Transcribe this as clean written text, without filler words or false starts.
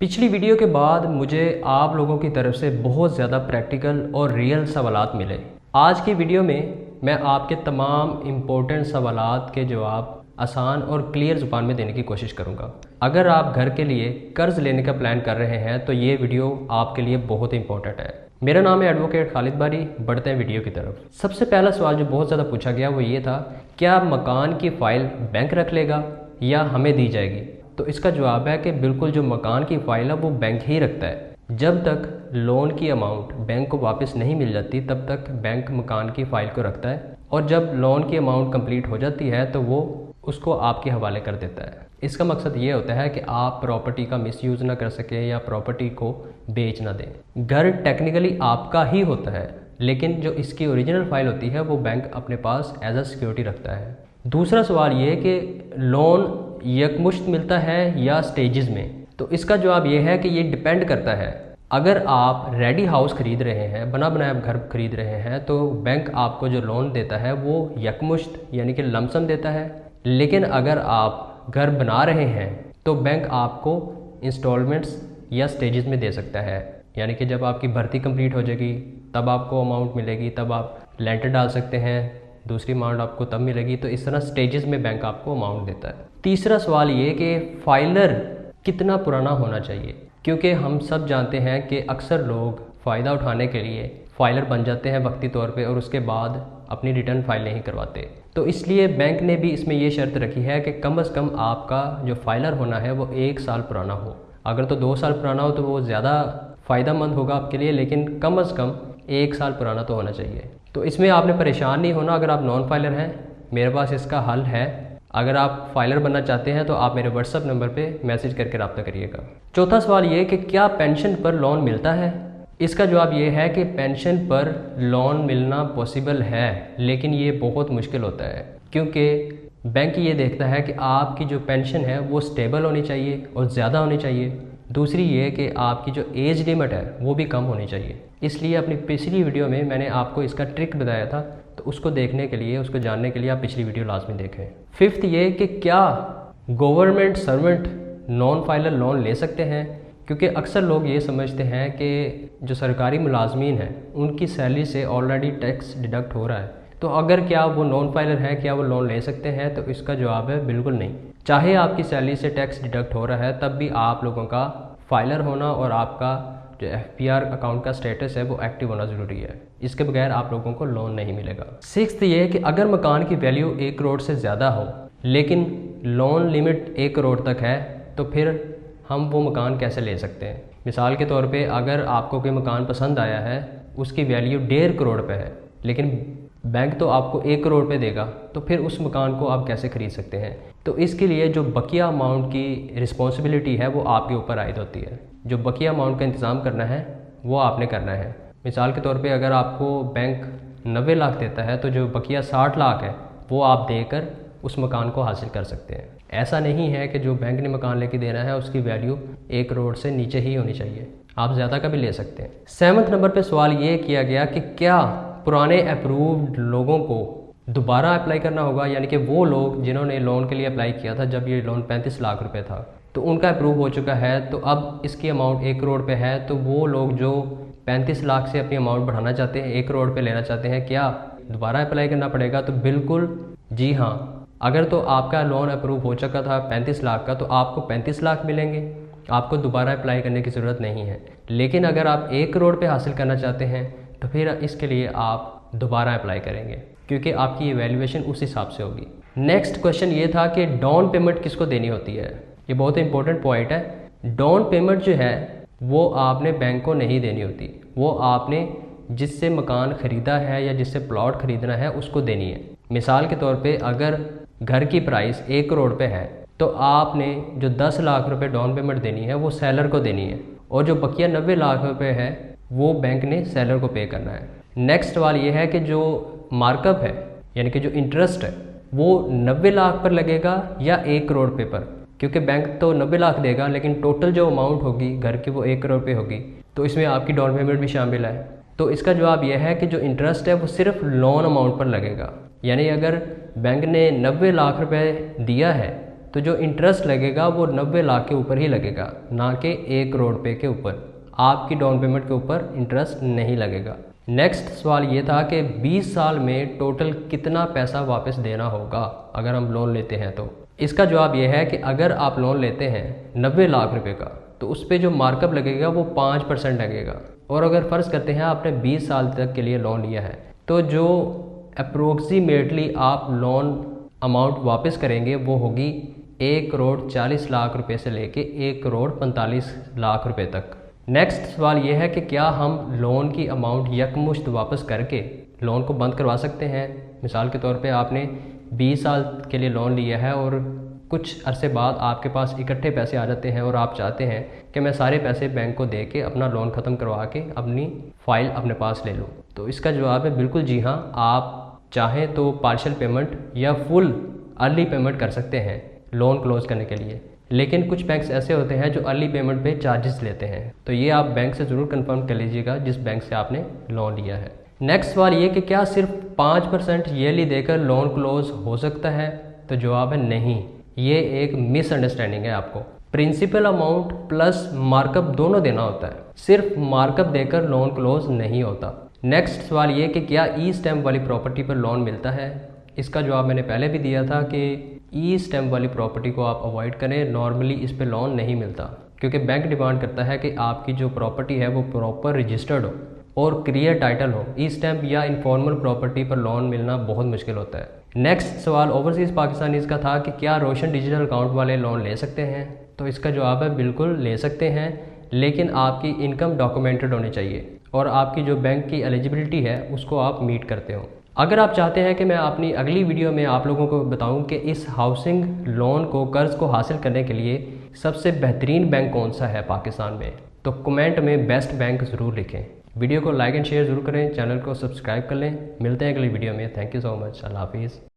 पिछली वीडियो के बाद मुझे आप लोगों की तरफ से बहुत ज़्यादा प्रैक्टिकल और रियल सवालात मिले। आज की वीडियो में मैं आपके तमाम इम्पोर्टेंट सवालात के जवाब आसान और क्लियर ज़ुबान में देने की कोशिश करूँगा। अगर आप घर के लिए कर्ज़ लेने का प्लान कर रहे हैं तो ये वीडियो आपके लिए बहुत इंपॉर्टेंट है। मेरा नाम है एडवोकेट खालिद बारी। बढ़ते हैं वीडियो की तरफ। सबसे पहला सवाल जो बहुत ज़्यादा पूछा गया वो ये था, क्या मकान की फ़ाइल बैंक रख लेगा या हमें दी जाएगी? तो इसका जवाब है कि बिल्कुल जो मकान की फ़ाइल है वो बैंक ही रखता है। जब तक लोन की अमाउंट बैंक को वापस नहीं मिल जाती तब तक बैंक मकान की फ़ाइल को रखता है, और जब लोन की अमाउंट कंप्लीट हो जाती है तो वो उसको आपके हवाले कर देता है। इसका मकसद ये होता है कि आप प्रॉपर्टी का मिसयूज़ ना कर सकें या प्रॉपर्टी को बेच ना दें। घर टेक्निकली आपका ही होता है, लेकिन जो इसकी ओरिजिनल फ़ाइल होती है वो बैंक अपने पास एज अ सिक्योरिटी रखता है। दूसरा सवाल ये कि लोन यकमुश्त मिलता है या स्टेजेस में? तो इसका जवाब ये है कि ये डिपेंड करता है। अगर आप रेडी हाउस ख़रीद रहे हैं, बना बनाया घर खरीद रहे हैं, तो बैंक आपको जो लोन देता है वो यकमुश्त यानी कि लमसम देता है। लेकिन अगर आप घर बना रहे हैं तो बैंक आपको इंस्टॉलमेंट्स या स्टेजेस में दे सकता है, यानी कि जब आपकी भर्ती कंप्लीट हो जाएगी तब आपको अमाउंट मिलेगी, तब आप लेंटर डाल सकते हैं, दूसरी अमाउंट आपको तब मिलेगी। तो इस तरह स्टेजेस में बैंक आपको अमाउंट देता है। तीसरा सवाल ये कि फाइलर कितना पुराना होना चाहिए, क्योंकि हम सब जानते हैं कि अक्सर लोग फ़ायदा उठाने के लिए फाइलर बन जाते हैं वक्ती तौर पे और उसके बाद अपनी रिटर्न फाइल नहीं करवाते। तो इसलिए बैंक ने भी इसमें ये शर्त रखी है कि कम से कम आपका जो फाइलर होना है वो 1 साल पुराना हो। अगर तो 2 साल पुराना हो तो वो ज़्यादा फ़ायदेमंद होगा आपके लिए, लेकिन कम से कम 1 साल पुराना तो होना चाहिए। तो इसमें आपने परेशान नहीं होना। अगर आप नॉन फाइलर हैं, मेरे पास इसका हल है। अगर आप फाइलर बनना चाहते हैं तो आप मेरे व्हाट्सएप नंबर पे मैसेज करके रब्ता करिएगा। चौथा सवाल ये कि क्या पेंशन पर लोन मिलता है? इसका जवाब ये है कि पेंशन पर लोन मिलना पॉसिबल है, लेकिन ये बहुत मुश्किल होता है, क्योंकि बैंक ये देखता है कि आपकी जो पेंशन है वो स्टेबल होनी चाहिए और ज़्यादा होनी चाहिए। दूसरी ये कि आपकी जो एज लिमिट है वो भी कम होनी चाहिए। इसलिए अपनी पिछली वीडियो में मैंने आपको इसका ट्रिक बताया था, तो उसको देखने के लिए, उसको जानने के लिए आप पिछली वीडियो लाजमी देखें। फिफ्थ ये कि क्या government servant non filer loan ले सकते हैं? क्योंकि अक्सर लोग ये समझते हैं कि जो सरकारी मुलाजमीन हैं उनकी सैलरी से ऑलरेडी टैक्स डिडक्ट हो रहा है, तो अगर क्या वो नॉन फाइलर हैं, क्या वो लोन ले सकते हैं? तो इसका जवाब है बिल्कुल नहीं। चाहे आपकी सैलरी से टैक्स डिडक्ट हो रहा है, तब भी आप लोगों का फाइलर होना और आपका जो FPR अकाउंट का स्टेटस है वो एक्टिव होना ज़रूरी है। इसके बगैर आप लोगों को लोन नहीं मिलेगा। सिक्स्थ ये है कि अगर मकान की वैल्यू 1 करोड़ से ज़्यादा हो लेकिन लोन लिमिट 1 करोड़ तक है, तो फिर हम वो मकान कैसे ले सकते हैं? मिसाल के तौर पे अगर आपको कोई मकान पसंद आया है, उसकी वैल्यू 1.5 करोड़ पे है, लेकिन बैंक तो आपको 1 करोड़ पे देगा, तो फिर उस मकान को आप कैसे ख़रीद सकते हैं? तो इसके लिए जो बकिया अमाउंट की रिस्पॉन्सिबिलिटी है वो आपके ऊपर आयद होती है। जो बकिया अमाउंट का इंतज़ाम करना है वो आपने करना है। मिसाल के तौर पे अगर आपको बैंक 90 लाख देता है तो जो बकिया 60 लाख है वो आप देकर उस मकान को हासिल कर सकते हैं। ऐसा नहीं है कि जो बैंक ने मकान लेके देना है उसकी वैल्यू 1 करोड़ से नीचे ही होनी चाहिए, आप ज़्यादा का भी ले सकते हैं। 7वें नंबर पे सवाल ये किया गया कि क्या पुराने अप्रूव्ड लोगों को दोबारा अप्लाई करना होगा, यानी कि वो लोग जिन्होंने लोन के लिए अप्लाई किया था जब ये लोन 35 लाख रुपए था तो उनका अप्रूव हो चुका है, तो अब इसकी अमाउंट 1 करोड़ पे है, तो वो लोग जो 35 लाख से अपनी अमाउंट बढ़ाना चाहते हैं, 1 करोड़ पे लेना चाहते हैं, क्या दोबारा अप्लाई करना पड़ेगा? तो बिल्कुल जी हाँ। अगर तो आपका लोन अप्रूव हो चुका था 35 लाख का तो आपको 35 लाख मिलेंगे, आपको दोबारा अप्लाई करने की ज़रूरत नहीं है। लेकिन अगर आप 1 करोड़ पे हासिल करना चाहते हैं तो फिर इसके लिए आप दोबारा अप्लाई करेंगे, क्योंकि आपकी इवैल्यूएशन उस हिसाब से होगी। नेक्स्ट क्वेश्चन ये था कि डाउन पेमेंट किसको देनी होती है? ये बहुत इंपॉर्टेंट पॉइंट है। डाउन पेमेंट जो है वो आपने बैंक को नहीं देनी होती, वो आपने जिससे मकान ख़रीदा है या जिससे प्लॉट ख़रीदना है उसको देनी है। मिसाल के तौर पे अगर घर की प्राइस 1 करोड़ पे है तो आपने जो 10 लाख रुपए डाउन पेमेंट देनी है वो सेलर को देनी है, और जो बकिया 90 लाख रुपए है वो बैंक ने सेलर को पे करना है। नेक्स्ट सवाल ये है कि जो मार्कअप है यानी कि जो इंटरेस्ट है वो 90 लाख पर लगेगा या 1 करोड़ पे पर? क्योंकि बैंक तो 90 लाख देगा लेकिन टोटल जो अमाउंट होगी घर की वो 1 करोड़ पे होगी, तो इसमें आपकी डाउन पेमेंट भी शामिल है। तो इसका जवाब यह है कि जो इंटरेस्ट है वो सिर्फ लोन अमाउंट पर लगेगा, यानी अगर बैंक ने 90 लाख रुपए दिया है तो जो इंटरेस्ट लगेगा वो 90 लाख के ऊपर ही लगेगा, ना कि 1 करोड़ रुपये के ऊपर। आपकी डाउन पेमेंट के ऊपर इंटरेस्ट नहीं लगेगा। नेक्स्ट सवाल ये था कि 20 साल में टोटल कितना पैसा वापस देना होगा अगर हम लोन लेते हैं। तो इसका जवाब ये है कि अगर आप लोन लेते हैं 90 लाख रुपए का, तो उस पर जो मार्कअप लगेगा वो 5% लगेगा। और अगर फ़र्ज़ करते हैं आपने 20 साल तक के लिए लोन लिया है, तो जो अप्रोक्सीमेटली आप लोन अमाउंट वापस करेंगे वो होगी 1 करोड़ 40 लाख रुपए से लेके 1 करोड़ 45 लाख रुपए तक। नेक्स्ट सवाल ये है कि क्या हम लोन की अमाउंट यकमुश्त वापस करके लोन को बंद करवा सकते हैं। मिसाल के तौर पे आपने 20 साल के लिए लोन लिया है और कुछ अरसे बाद आपके पास इकट्ठे पैसे आ जाते हैं और आप चाहते हैं कि मैं सारे पैसे बैंक को दे के अपना लोन ख़त्म करवा के अपनी फ़ाइल अपने पास ले लूँ। तो इसका जवाब है बिल्कुल जी हाँ, आप चाहें तो पार्शियल पेमेंट या फुल अर्ली पेमेंट कर सकते हैं लोन क्लोज़ करने के लिए। लेकिन कुछ बैंक्स ऐसे होते हैं जो अर्ली पेमेंट पे चार्जेस लेते हैं, तो ये आप बैंक से ज़रूर कंफर्म कर लीजिएगा जिस बैंक से आपने लोन लिया है। नेक्स्ट सवाल ये कि क्या सिर्फ 5% ईयरली देकर लोन क्लोज हो सकता है। तो जवाब है नहीं, ये एक मिसअंडरस्टैंडिंग है। आपको प्रिंसिपल अमाउंट प्लस मार्कअप दोनों देना होता है, सिर्फ मार्कअप देकर लोन क्लोज नहीं होता। नेक्स्ट सवाल ये कि क्या ई स्टैम्प वाली प्रॉपर्टी पर लोन मिलता है। इसका जवाब मैंने पहले भी दिया था कि ई स्टैम्प वाली प्रॉपर्टी को आप अवॉइड करें, नॉर्मली इस पे लोन नहीं मिलता, क्योंकि बैंक डिमांड करता है कि आपकी जो प्रॉपर्टी है वो प्रॉपर रजिस्टर्ड हो और क्लियर टाइटल हो। ई स्टैम्प या इनफॉर्मल प्रॉपर्टी पर लोन मिलना बहुत मुश्किल होता है। नेक्स्ट सवाल ओवरसीज़ पाकिस्तानीज़ का था कि क्या रोशन डिजिटल अकाउंट वाले लोन ले सकते हैं। तो इसका जवाब है बिल्कुल ले सकते हैं, लेकिन आपकी इनकम डॉक्यूमेंटेड होनी चाहिए और आपकी जो बैंक की एलिजिबिलिटी है उसको आप मीट करते हो। अगर आप चाहते हैं कि मैं अपनी अगली वीडियो में आप लोगों को बताऊं कि इस हाउसिंग लोन को कर्ज़ को हासिल करने के लिए सबसे बेहतरीन बैंक कौन सा है पाकिस्तान में, तो कमेंट में बेस्ट बैंक ज़रूर लिखें। वीडियो को लाइक एंड शेयर ज़रूर करें, चैनल को सब्सक्राइब कर लें। मिलते हैं अगली वीडियो में। Thank you so much. अल्लाह हाफिज़।